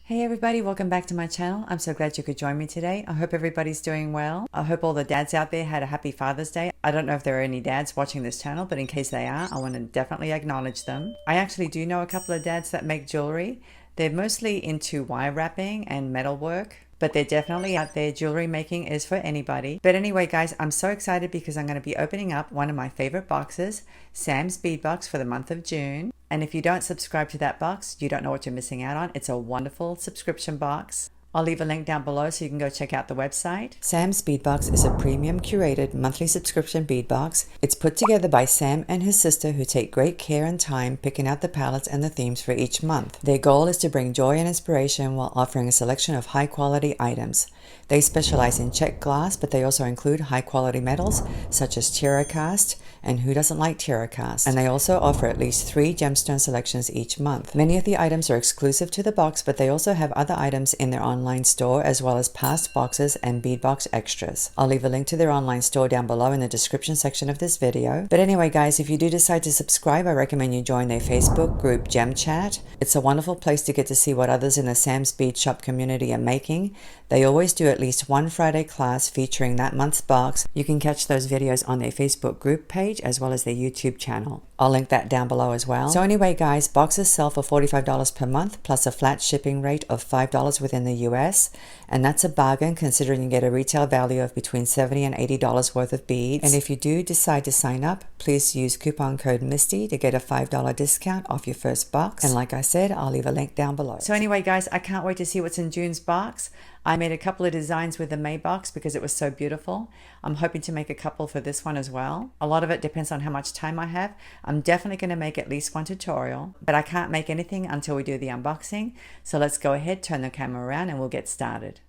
Hey everybody, welcome back to my channel. I'm so glad you could join me today. I hope everybody's doing well. I hope all the dads out there had a happy Father's Day. I don't know if there are any dads watching this channel, but in case they are, I want to definitely acknowledge them. I actually do know a couple of dads that make jewelry. They're mostly into wire wrapping and metalwork, but they're definitely out there. Jewelry making is for anybody. But anyway, guys, I'm so excited because I'm going to be opening up one of my favorite boxes, Sam's Bead Box for the month of June. And if you don't subscribe to that box, you don't know what you're missing out on. It's a wonderful subscription box. I'll leave a link down below so you can go check out the website. Sam's Bead Box is a premium curated monthly subscription bead box. It's put together by Sam and his sister, who take great care and time picking out the palettes and the themes for each month. Their goal is to bring joy and inspiration while offering a selection of high quality items. They specialize in checked glass, but they also include high quality metals such as TerraCast, and who doesn't like TerraCast? And they also offer at least 3 gemstone selections each month. Many of the items are exclusive to the box, but they also have other items in their online store, as well as past boxes and bead box extras. I'll leave a link to their online store down below in the description section of this video. But anyway, guys, if you do decide to subscribe, I recommend you join their Facebook group Gem Chat. It's a wonderful place to get to see what others in the Sam's Bead Shop community are making. They always do at least one Friday class featuring that month's box. You can catch those videos on their Facebook group page as well as their YouTube channel. I'll link that down below as well. So anyway, guys, boxes sell for $45 per month plus a flat shipping rate of $5 within the US. And that's a bargain considering you get a retail value of between $70 and $80 worth of beads. And if you do decide to sign up, please use coupon code MISTY to get a $5 discount off your first box. And like I said, I'll leave a link down below. So anyway, guys, I can't wait to see what's in June's box. I made a couple of designs with the May box because it was so beautiful. I'm hoping to make a couple for this one as well. A lot of it depends on how much time I have. I'm definitely going to make at least one tutorial, but I can't make anything until we do the unboxing. So let's go ahead, turn the camera around, and we'll get started.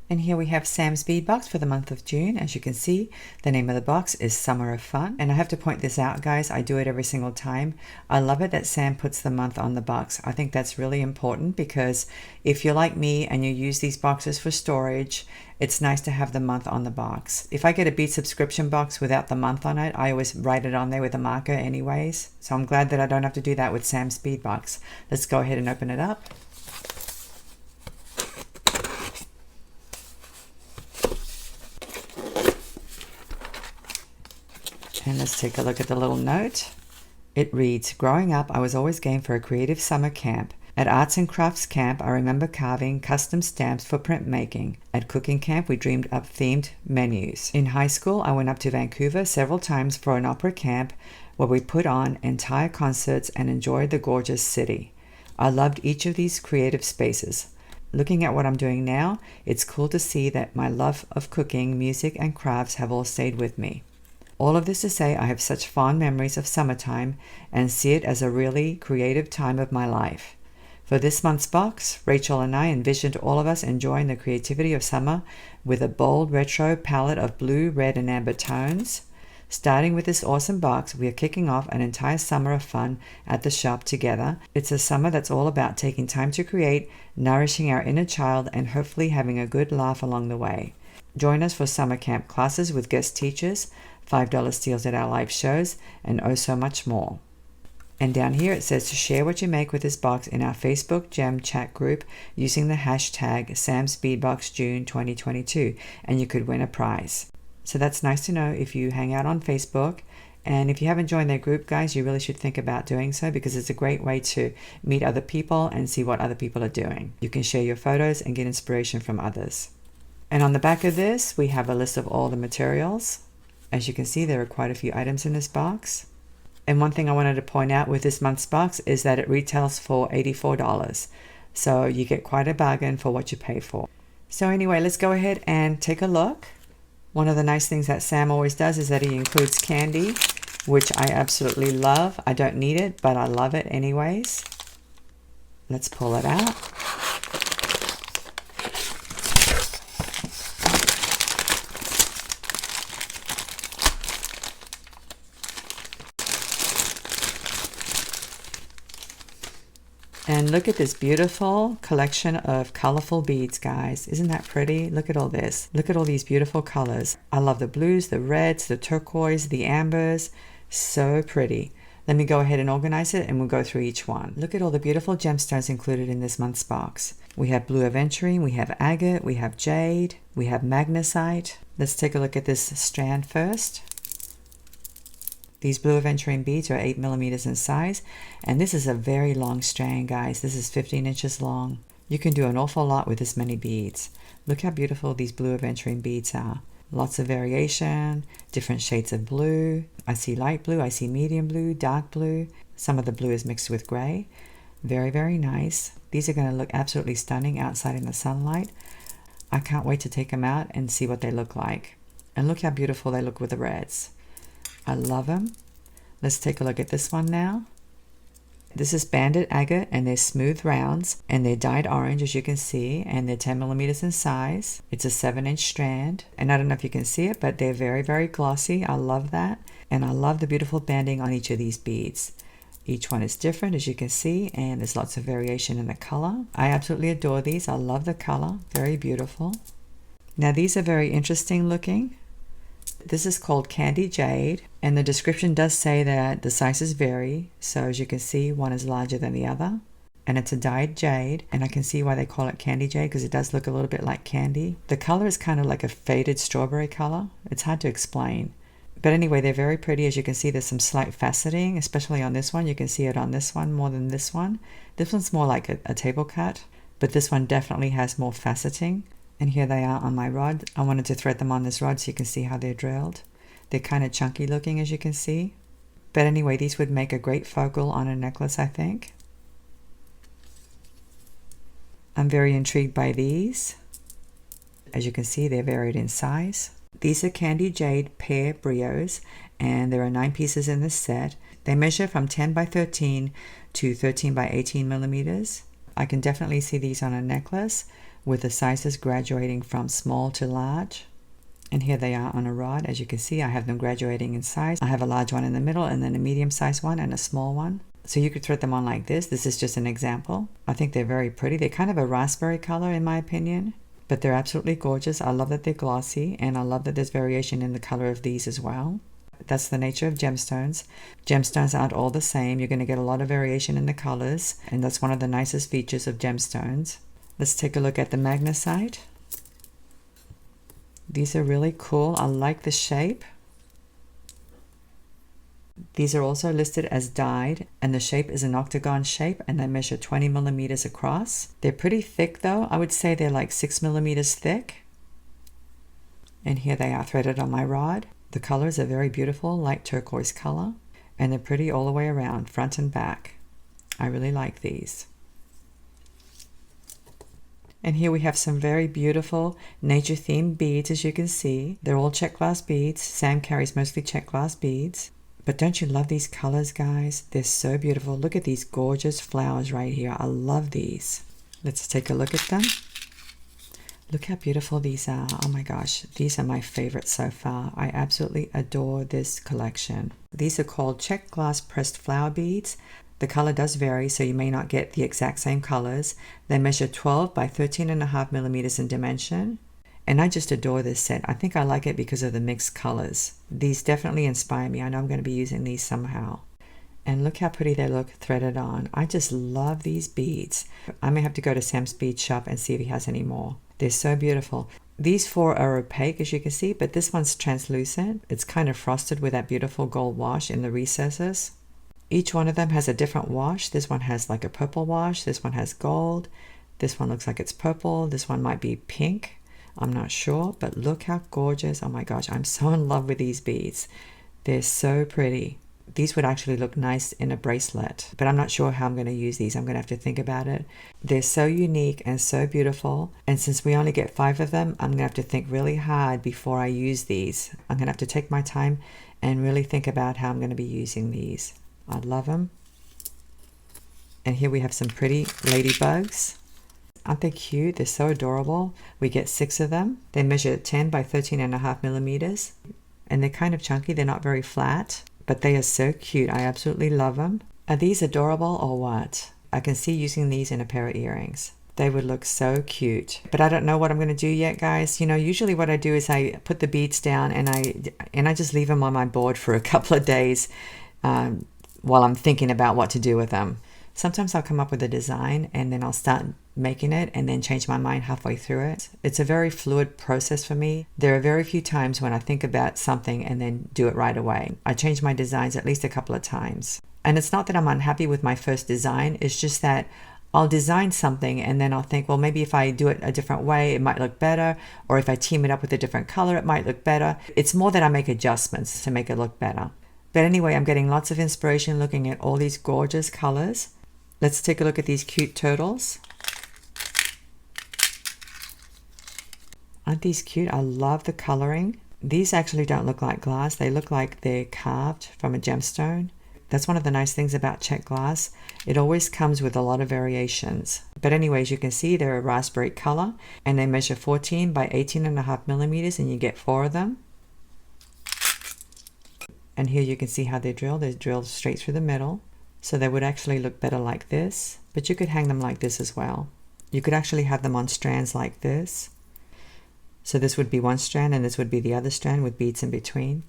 And here we have Sam's Bead Box for the month of June. As you can see, the name of the box is Summer of Fun. And I have to point this out, guys. I do it every single time. I love it that Sam puts the month on the box. I think that's really important because if you're like me and you use these boxes for storage, it's nice to have the month on the box. If I get a bead subscription box without the month on it, I always write it on there with a marker anyways. So I'm glad that I don't have to do that with Sam's Bead Box. Let's go ahead and open it up. And let's take a look at the little note. It reads, "Growing up, I was always game for a creative summer camp. At Arts and Crafts Camp, I remember carving custom stamps for printmaking. At Cooking Camp, we dreamed up themed menus. In high school, I went up to Vancouver several times for an opera camp where we put on entire concerts and enjoyed the gorgeous city. I loved each of these creative spaces. Looking at what I'm doing now, it's cool to see that my love of cooking, music, and crafts have all stayed with me. All of this to say I have such fond memories of summertime and see it as a really creative time of my life. For this month's box, Rachel and I envisioned all of us enjoying the creativity of summer with a bold retro palette of blue, red, and amber tones. Starting with this awesome box, we are kicking off an entire summer of fun at the shop together. It's a summer that's all about taking time to create, nourishing our inner child, and hopefully having a good laugh along the way. Join us for summer camp classes with guest teachers, $5 deals at our live shows, and oh so much more." And down here it says to share what you make with this box in our Facebook Gem Chat group using the hashtag SamsBeadBoxJune 2022, and you could win a prize. So that's nice to know if you hang out on Facebook. And if you haven't joined their group, guys, you really should think about doing so because it's a great way to meet other people and see what other people are doing. You can share your photos and get inspiration from others. And on the back of this, we have a list of all the materials. As you can see, there are quite a few items in this box. And one thing I wanted to point out with this month's box is that it retails for $84. So you get quite a bargain for what you pay for. So anyway, let's go ahead and take a look. One of the nice things that Sam always does is that he includes candy, which I absolutely love. I don't need it, but I love it anyways. Let's pull it out. And look at this beautiful collection of colorful beads, guys. Isn't that pretty? Look at all this. Look at all these beautiful colors. I love the blues, the reds, the turquoise, the ambers. So pretty. Let me go ahead and organize it and we'll go through each one. Look at all the beautiful gemstones included in this month's box. We have blue aventurine, we have agate, we have jade, we have magnesite. Let's take a look at this strand first. These blue aventurine beads are 8 millimeters in size, and this is a very long strand, guys. This is 15 inches long. You can do an awful lot with this many beads. Look how beautiful these blue aventurine beads are. Lots of variation, different shades of blue. I see light blue, I see medium blue, dark blue. Some of the blue is mixed with gray. Very, very nice. These are going to look absolutely stunning outside in the sunlight. I can't wait to take them out and see what they look like. And look how beautiful they look with the reds. I love them. Let's take a look at this one now. This is banded agate, and they're smooth rounds, and they're dyed orange, as you can see, and they're 10 millimeters in size. It's a 7-inch strand, and I don't know if you can see it, but they're very, very glossy. I love that, and I love the beautiful banding on each of these beads. Each one is different, as you can see, and there's lots of variation in the color. I absolutely adore these. I love the color. Very beautiful. Now, these are very interesting looking. This is called Candy Jade, and the description does say that the sizes vary. So as you can see, one is larger than the other, and it's a dyed jade, and I can see why they call it Candy Jade because it does look a little bit like candy. The color is kind of like a faded strawberry color. It's hard to explain. But anyway, they're very pretty. As you can see, there's some slight faceting, especially on this one. You can see it on this one more than this one. This one's more like a table cut, but this one definitely has more faceting. And here they are on my rod. I wanted to thread them on this rod so you can see how they're drilled. They're kind of chunky looking, as you can see. But anyway, these would make a great focal on a necklace, I think. I'm very intrigued by these. As you can see, they're varied in size. These are Candy Jade Pear Brios, and there are 9 pieces in this set. They measure from 10 by 13 to 13 by 18 millimeters. I can definitely see these on a necklace, with the sizes graduating from small to large. And here they are on a rod. As you can see, I have them graduating in size. I have a large one in the middle, and then a medium sized one and a small one. So you could thread them on like this. This is just an example. I think they're very pretty. They're kind of a raspberry color in my opinion, but they're absolutely gorgeous. I love that they're glossy, and I love that there's variation in the color of these as well. That's the nature of gemstones. Gemstones aren't all the same. You're going to get a lot of variation in the colors, and that's one of the nicest features of gemstones. Let's take a look at the magnesite. These are really cool. I like the shape. These are also listed as dyed, and the shape is an octagon shape, and they measure 20 millimeters across. They're pretty thick though. I would say they're like 6 millimeters thick. And here they are threaded on my rod. The colors are very beautiful, light turquoise color, and they're pretty all the way around, front and back. I really like these. And here we have some very beautiful nature-themed beads, as you can see. They're all check glass beads. Sam carries mostly check glass beads. But don't you love these colors, guys? They're so beautiful. Look at these gorgeous flowers right here. I love these. Let's take a look at them. Look how beautiful these are. Oh my gosh, these are my favorites so far. I absolutely adore this collection. These are called check glass pressed flower beads. The color does vary, so you may not get the exact same colors. They measure 12 by 13.5 millimeters in dimension. And I just adore this set. I think I like it because of the mixed colors. These definitely inspire me. I know I'm going to be using these somehow. And look how pretty they look threaded on. I just love these beads. I may have to go to Sam's bead shop and see if he has any more. They're so beautiful. These 4 are opaque, as you can see, but this one's translucent. It's kind of frosted with that beautiful gold wash in the recesses. Each one of them has a different wash. This one has like a purple wash. This one has gold. This one looks like it's purple. This one might be pink. I'm not sure, but look how gorgeous. Oh my gosh, I'm so in love with these beads. They're so pretty. These would actually look nice in a bracelet, but I'm not sure how I'm going to use these. I'm going to have to think about it. They're so unique and so beautiful. And since we only get 5 of them, I'm going to have to think really hard before I use these. I'm going to have to take my time and really think about how I'm going to be using these. I love them. And here we have some pretty ladybugs. Aren't they cute? They're so adorable. We get 6 of them. They measure 10 by 13.5 millimeters. And they're kind of chunky. They're not very flat, but they are so cute. I absolutely love them. Are these adorable or what? I can see using these in a pair of earrings. They would look so cute. But I don't know what I'm going to do yet, guys. You know, usually what I do is I put the beads down and I just leave them on my board for a couple of days. while I'm thinking about what to do with them. Sometimes I'll come up with a design and then I'll start making it and then change my mind halfway through it. It's a very fluid process for me. There are very few times when I think about something and then do it right away. I change my designs at least a couple of times. And it's not that I'm unhappy with my first design, it's just that I'll design something and then I'll think, well, maybe if I do it a different way, it might look better. Or if I team it up with a different color, it might look better. It's more that I make adjustments to make it look better. But anyway, I'm getting lots of inspiration looking at all these gorgeous colors. Let's take a look at these cute turtles. Aren't these cute? I love the coloring. These actually don't look like glass. They look like they're carved from a gemstone. That's one of the nice things about check glass. It always comes with a lot of variations. But anyways, you can see they're a raspberry color and they measure 14 by 18.5 millimeters and you get 4 of them. And here you can see how they're drilled. They're drilled straight through the middle. So they would actually look better like this, but you could hang them like this as well. You could actually have them on strands like this. So this would be one strand and this would be the other strand with beads in between.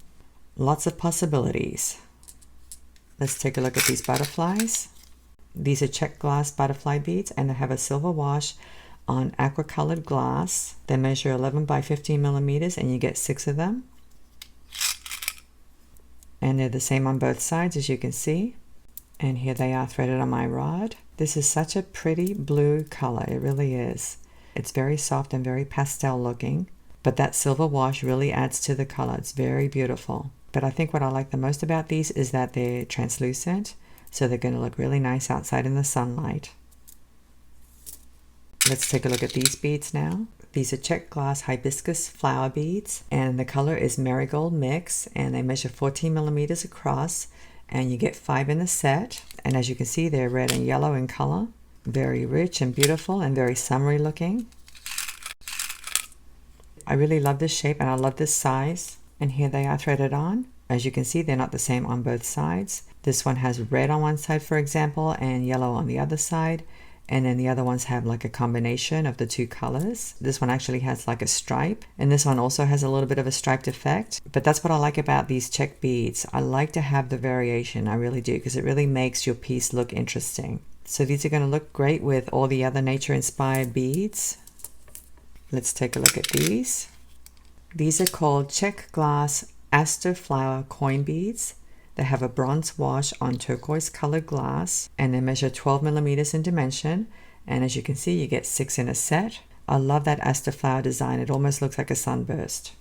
Lots of possibilities. Let's take a look at these butterflies. These are check glass butterfly beads and they have a silver wash on aqua colored glass. They measure 11 by 15 millimeters and you get 6 of them. And they're the same on both sides, as you can see. And here they are threaded on my rod. This is such a pretty blue color, it really is. It's very soft and very pastel looking, but that silver wash really adds to the color. It's very beautiful. But I think what I like the most about these is that they're translucent, so they're going to look really nice outside in the sunlight. Let's take a look at these beads now. These are check glass hibiscus flower beads, and the color is marigold mix, and they measure 14 millimeters across. And you get 5 in the set, and as you can see they're red and yellow in color. Very rich and beautiful and very summery looking. I really love this shape and I love this size. And here they are threaded on. As you can see, they're not the same on both sides. This one has red on one side, for example, and yellow on the other side. And then the other ones have like a combination of the two colors. This one actually has like a stripe, and this one also has a little bit of a striped effect. But that's what I like about these check beads. I like to have the variation, I really do, because it really makes your piece look interesting. So these are going to look great with all the other nature-inspired beads. Let's take a look at these. These are called check glass aster flower coin beads. They have a bronze wash on turquoise colored glass and they measure 12 millimeters in dimension. And as you can see, you get 6 in a set. I love that aster flower design. It almost looks like a sunburst.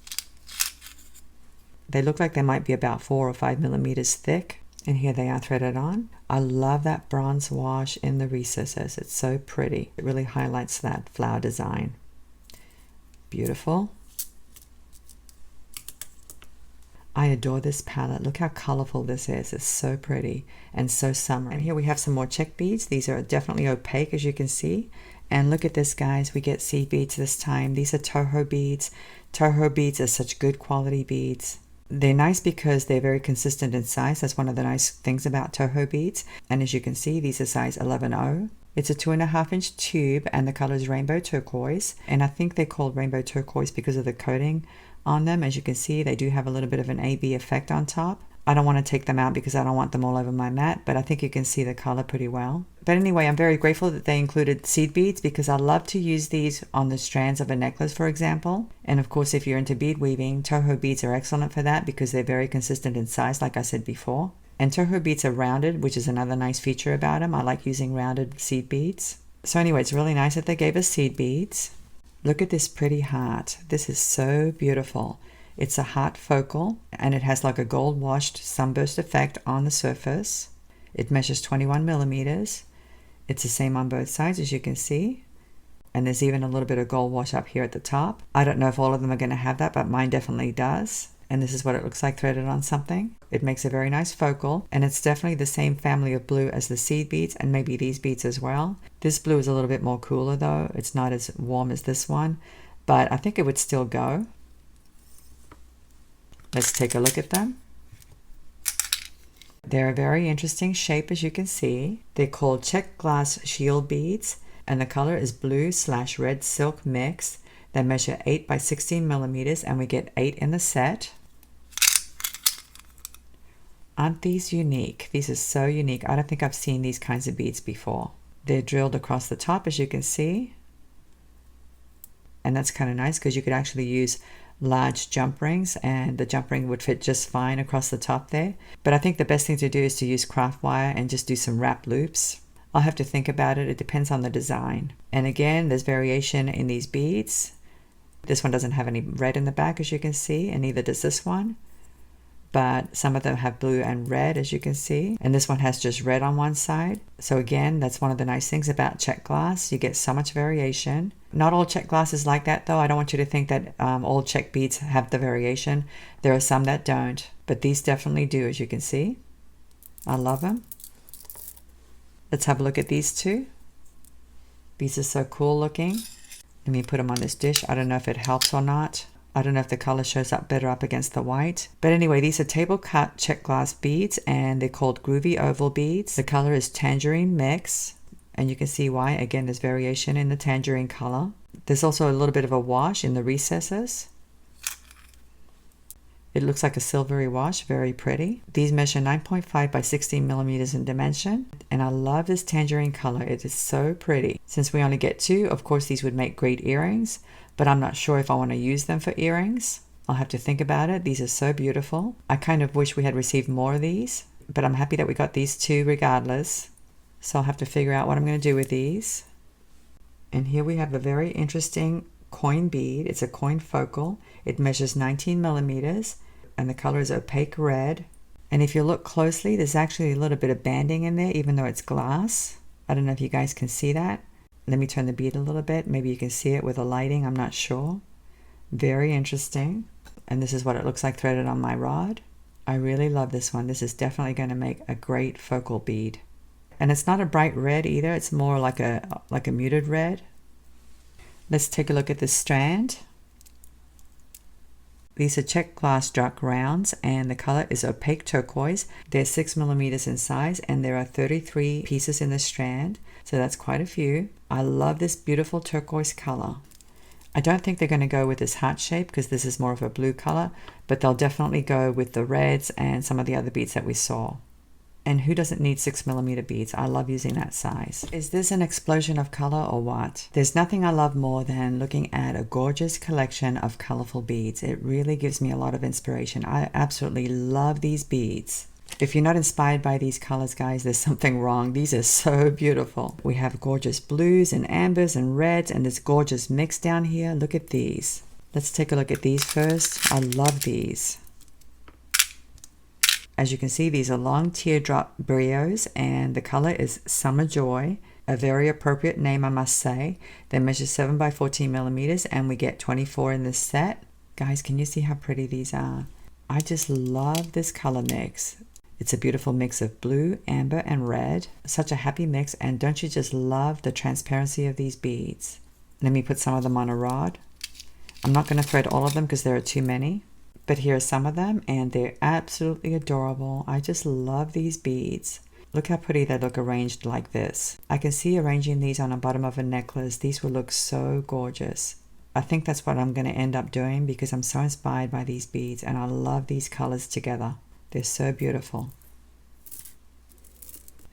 They look like they might be about 4 or 5 millimeters thick. And here they are threaded on. I love that bronze wash in the recesses. It's so pretty. It really highlights that flower design. Beautiful. I adore this palette. Look how colorful this is. It's so pretty and so summery. And here we have some more check beads. These are definitely opaque, as you can see. And look at this, guys. We get seed beads this time. These are Toho beads. Toho beads are such good quality beads. They're nice because they're very consistent in size. That's one of the nice things about Toho beads. And as you can see, these are size 11-0. It's a 2.5-inch tube and the color is rainbow turquoise. And I think they're called rainbow turquoise because of the coating on them. As you can see, they do have a little bit of an AB effect on top. I don't want to take them out because I don't want them all over my mat, but I think you can see the color pretty well. But anyway, I'm very grateful that they included seed beads because I love to use these on the strands of a necklace, for example. And of course, if you're into bead weaving, Toho beads are excellent for that because they're very consistent in size, like I said before. And Toho beads are rounded, which is another nice feature about them. I like using rounded seed beads. So anyway, it's really nice that they gave us seed beads. Look at this pretty heart. This is so beautiful. It's a heart focal and it has like a gold washed sunburst effect on the surface. It measures 21 millimeters. It's the same on both sides, as you can see. And there's even a little bit of gold wash up here at the top. I don't know if all of them are going to have that, but mine definitely does. And this is what it looks like threaded on something. It makes a very nice focal, and it's definitely the same family of blue as the seed beads and maybe these beads as well. This blue is a little bit more cooler though. It's not as warm as this one, but I think it would still go. Let's take a look at them. They're a very interesting shape, as you can see. They're called check glass shield beads, and the color is blue/red silk mix. They measure 8 by 16 millimeters, and we get 8 in the set. Aren't these unique? These are so unique. I don't think I've seen these kinds of beads before. They're drilled across the top, as you can see. And that's kind of nice because you could actually use large jump rings and the jump ring would fit just fine across the top there. But I think the best thing to do is to use craft wire and just do some wrap loops. I'll have to think about it. It depends on the design. And again, there's variation in these beads. This one doesn't have any red in the back, as you can see, and neither does this one. But some of them have blue and red, as you can see, and this one has just red on one side. So again, that's one of the nice things about check glass. You get so much variation. Not all check glass is like that though. I don't want you to think that all check beads have the variation. There are some that don't, but these definitely do, as you can see. I love them. Let's have a look at these two. These are so cool looking. Let me put them on this dish. I don't know if it helps or not. I don't know if the color shows up better up against the white. But anyway, these are table cut check glass beads and they're called groovy oval beads. The color is tangerine mix. And you can see why. Again, there's variation in the tangerine color. There's also a little bit of a wash in the recesses. It looks like a silvery wash, very pretty. These measure 9.5 by 16 millimeters in dimension. And I love this tangerine color. It is so pretty. Since we only get two, of course, these would make great earrings. But I'm not sure if I want to use them for earrings. I'll have to think about it. These are so beautiful. I kind of wish we had received more of these, but I'm happy that we got these two regardless. So I'll have to figure out what I'm going to do with these. And here we have a very interesting coin bead. It's a coin focal. It measures 19 millimeters and the color is opaque red. And if you look closely, there's actually a little bit of banding in there, even though it's glass. I don't know if you guys can see that. Let me turn the bead a little bit. Maybe you can see it with the lighting. I'm not sure. Very interesting. And this is what it looks like threaded on my rod. I really love this one. This is definitely going to make a great focal bead. And it's not a bright red either. It's more like a muted red. Let's take a look at this strand. These are check glass dark rounds and the color is opaque turquoise. They're 6 millimeters in size and there are 33 pieces in the strand. So that's quite a few. I love this beautiful turquoise color. I don't think they're going to go with this heart shape because this is more of a blue color, but they'll definitely go with the reds and some of the other beads that we saw. And who doesn't need 6 millimeter beads? I love using that size. Is this an explosion of color or what? There's nothing I love more than looking at a gorgeous collection of colorful beads. It really gives me a lot of inspiration. I absolutely love these beads. If you're not inspired by these colors, guys, there's something wrong. These are so beautiful. We have gorgeous blues and ambers and reds and this gorgeous mix down here. Look at these. Let's take a look at these first. I love these. As you can see, these are long teardrop brios and the color is Summer Joy. A very appropriate name, I must say. They measure 7 by 14 millimeters and we get 24 in this set. Guys, can you see how pretty these are? I just love this color mix. It's a beautiful mix of blue, amber, and red. Such a happy mix, and don't you just love the transparency of these beads? Let me put some of them on a rod. I'm not going to thread all of them because there are too many, but here are some of them, and they're absolutely adorable. I just love these beads. Look how pretty they look arranged like this. I can see arranging these on the bottom of a necklace. These will look so gorgeous. I think that's what I'm going to end up doing because I'm so inspired by these beads, and I love these colors together. They're so beautiful.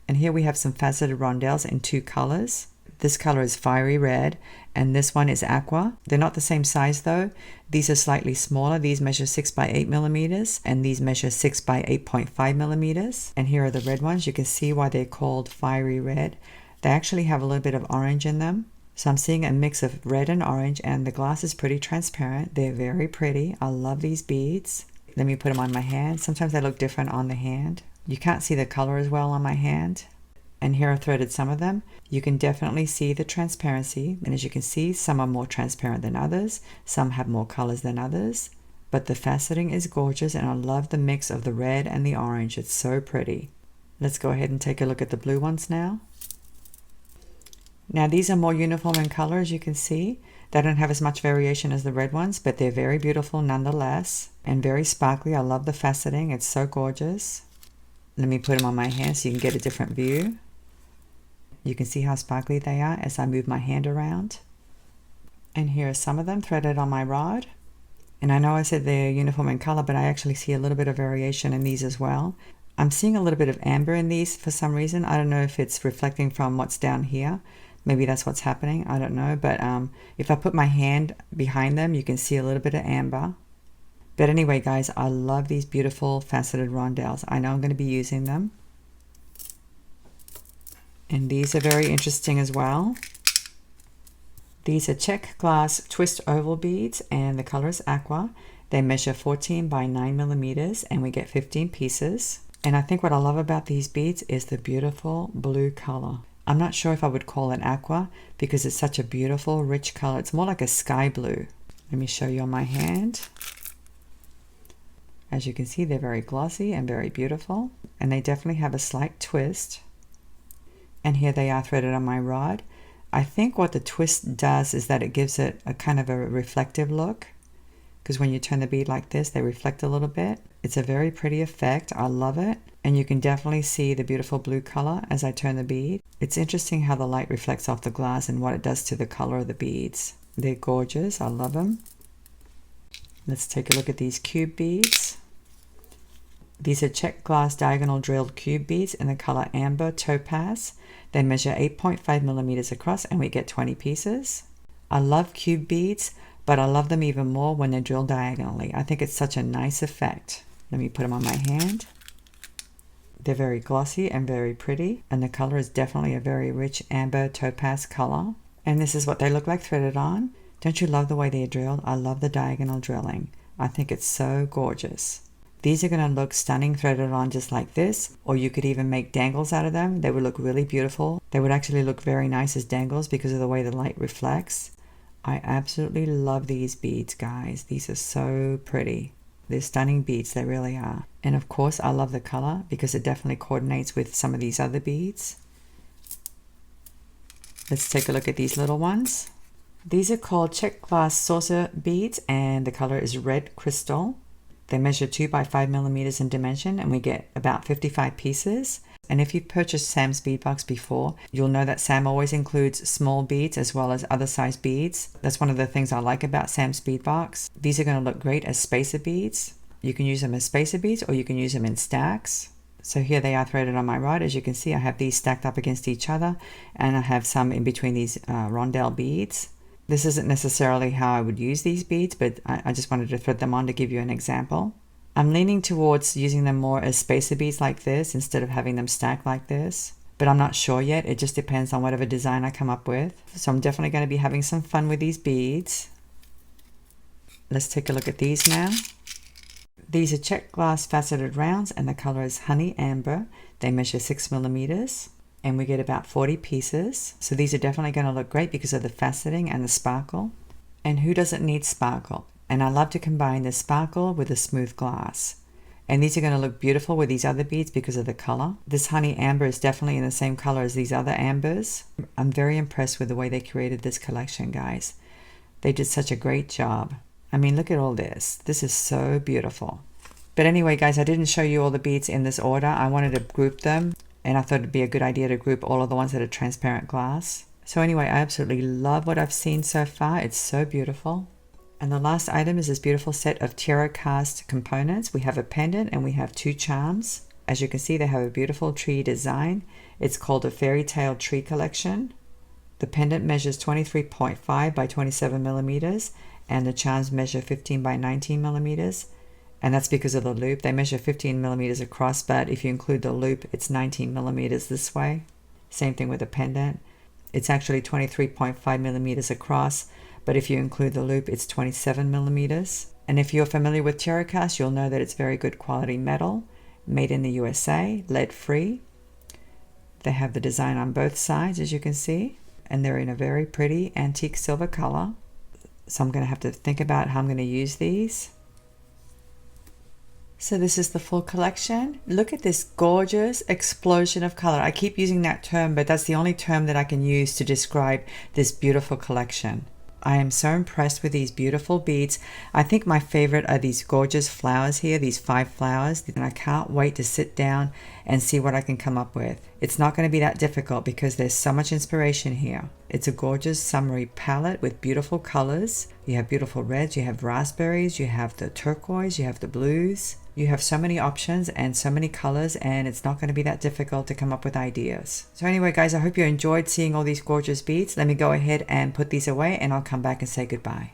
And here we have some faceted rondelles in two colors. This color is fiery red and this one is aqua. They're not the same size though. These are slightly smaller. These measure 6 by 8 millimeters and these measure 6 by 8.5 millimeters. And here are the red ones. You can see why they're called fiery red. They actually have a little bit of orange in them. So I'm seeing a mix of red and orange and the glass is pretty transparent. They're very pretty. I love these beads. Let me put them on my hand. Sometimes they look different on the hand. You can't see the color as well on my hand. And here I've threaded some of them. You can definitely see the transparency. And as you can see, some are more transparent than others. Some have more colors than others. But the faceting is gorgeous and I love the mix of the red and the orange. It's so pretty. Let's go ahead and take a look at the blue ones now. Now these are more uniform in color, as you can see. They don't have as much variation as the red ones, but they're very beautiful nonetheless and very sparkly. I love the faceting. It's so gorgeous. Let me put them on my hand so you can get a different view. You can see how sparkly they are as I move my hand around. And here are some of them threaded on my rod. And I know I said they're uniform in color, but I actually see a little bit of variation in these as well. I'm seeing a little bit of amber in these for some reason. I don't know if it's reflecting from what's down here. Maybe that's what's happening. I don't know. But if I put my hand behind them, you can see a little bit of amber. But anyway, guys, I love these beautiful faceted rondelles. I know I'm going to be using them. And these are very interesting as well. These are check glass twist oval beads, and the color is aqua. They measure 14 by 9 millimeters, and we get 15 pieces. And I think what I love about these beads is the beautiful blue color. I'm not sure if I would call it aqua because it's such a beautiful, rich color. It's more like a sky blue. Let me show you on my hand. As you can see, they're very glossy and very beautiful, and they definitely have a slight twist. And here they are threaded on my rod. I think what the twist does is that it gives it a kind of a reflective look, because when you turn the bead like this, they reflect a little bit. It's a very pretty effect. I love it. And you can definitely see the beautiful blue color as I turn the bead. It's interesting how the light reflects off the glass and what it does to the color of the beads. They're gorgeous. I love them. Let's take a look at these cube beads. These are check glass diagonal drilled cube beads in the color amber topaz. They measure 8.5 millimeters across, and we get 20 pieces. I love cube beads, but I love them even more when they're drilled diagonally. I think it's such a nice effect. Let me put them on my hand. They're very glossy and very pretty, and the color is definitely a very rich amber topaz color. And this is what they look like threaded on. Don't you love the way they're drilled? I love the diagonal drilling. I think it's so gorgeous. These are going to look stunning threaded on just like this, or you could even make dangles out of them. They would look really beautiful. They would actually look very nice as dangles because of the way the light reflects. I absolutely love these beads, guys. These are so pretty. They're stunning beads, they really are. And of course, I love the color because it definitely coordinates with some of these other beads. Let's take a look at these little ones. These are called check glass saucer beads, and the color is red crystal. They measure 2 by 5 millimeters in dimension, and we get about 55 pieces. And if you've purchased Sam's bead box before, you'll know that Sam always includes small beads as well as other size beads. That's one of the things I like about Sam's bead box. These are going to look great as spacer beads. You can use them as spacer beads, or you can use them in stacks. So here they are threaded on my rod. As you can see, I have these stacked up against each other, and I have some in between these rondelle beads. This isn't necessarily how I would use these beads, but I just wanted to thread them on to give you an example. I'm leaning towards using them more as spacer beads like this instead of having them stacked like this, but I'm not sure yet. It just depends on whatever design I come up with. So I'm definitely going to be having some fun with these beads. Let's take a look at these now. These are check glass faceted rounds, and the color is honey amber. They measure 6 millimeters. And we get about 40 pieces. So these are definitely going to look great because of the faceting and the sparkle. And who doesn't need sparkle? And I love to combine the sparkle with the smooth glass. And these are going to look beautiful with these other beads because of the color. This honey amber is definitely in the same color as these other ambers. I'm very impressed with the way they created this collection, guys. They did such a great job. I mean, look at all this. This is so beautiful. But anyway, guys, I didn't show you all the beads in this order. I wanted to group them. And I thought it'd be a good idea to group all of the ones that are transparent glass. So anyway, I absolutely love what I've seen so far. It's so beautiful. And the last item is this beautiful set of tiara cast components. We have a pendant and we have 2 charms. As you can see, they have a beautiful tree design. It's called a fairy tale tree collection. The pendant measures 23.5 by 27 millimeters, and the charms measure 15 by 19 millimeters. And that's because of the loop. They measure 15 millimeters across, but if you include the loop, it's 19 millimeters this way. Same thing with the pendant. It's actually 23.5 millimeters across, but if you include the loop, it's 27 millimeters. And if you're familiar with tiara cast, you'll know that it's very good quality metal, made in the USA, lead-free. They have the design on both sides, as you can see, and they're in a very pretty antique silver color. So I'm going to have to think about how I'm going to use these. So this is the full collection. Look at this gorgeous explosion of color. I keep using that term, but that's the only term that I can use to describe this beautiful collection. I am so impressed with these beautiful beads. I think my favorite are these gorgeous flowers here, these 5 flowers. And I can't wait to sit down and see what I can come up with. It's not going to be that difficult because there's so much inspiration here. It's a gorgeous summery palette with beautiful colors. You have beautiful reds, you have raspberries, you have the turquoise, you have the blues. You have so many options and so many colors, and it's not going to be that difficult to come up with ideas. So anyway, guys, I hope you enjoyed seeing all these gorgeous beads. Let me go ahead and put these away, and I'll come back and say goodbye.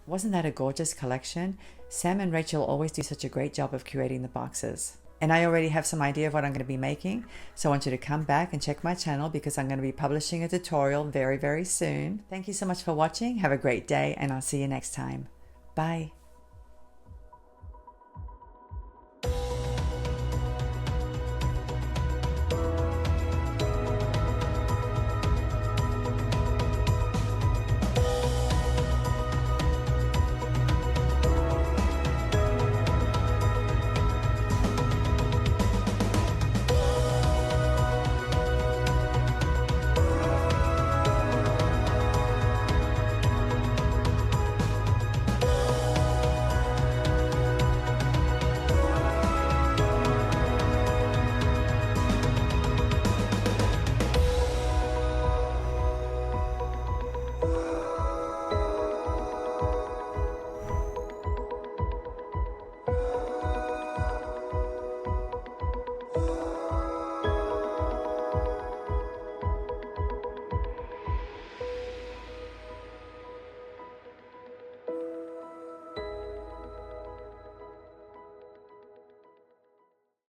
Wasn't that a gorgeous collection? Sam and Rachel always do such a great job of curating the boxes. And I already have some idea of what I'm going to be making. So I want you to come back and check my channel because I'm going to be publishing a tutorial very, very soon. Thank you so much for watching. Have a great day, and I'll see you next time. Bye.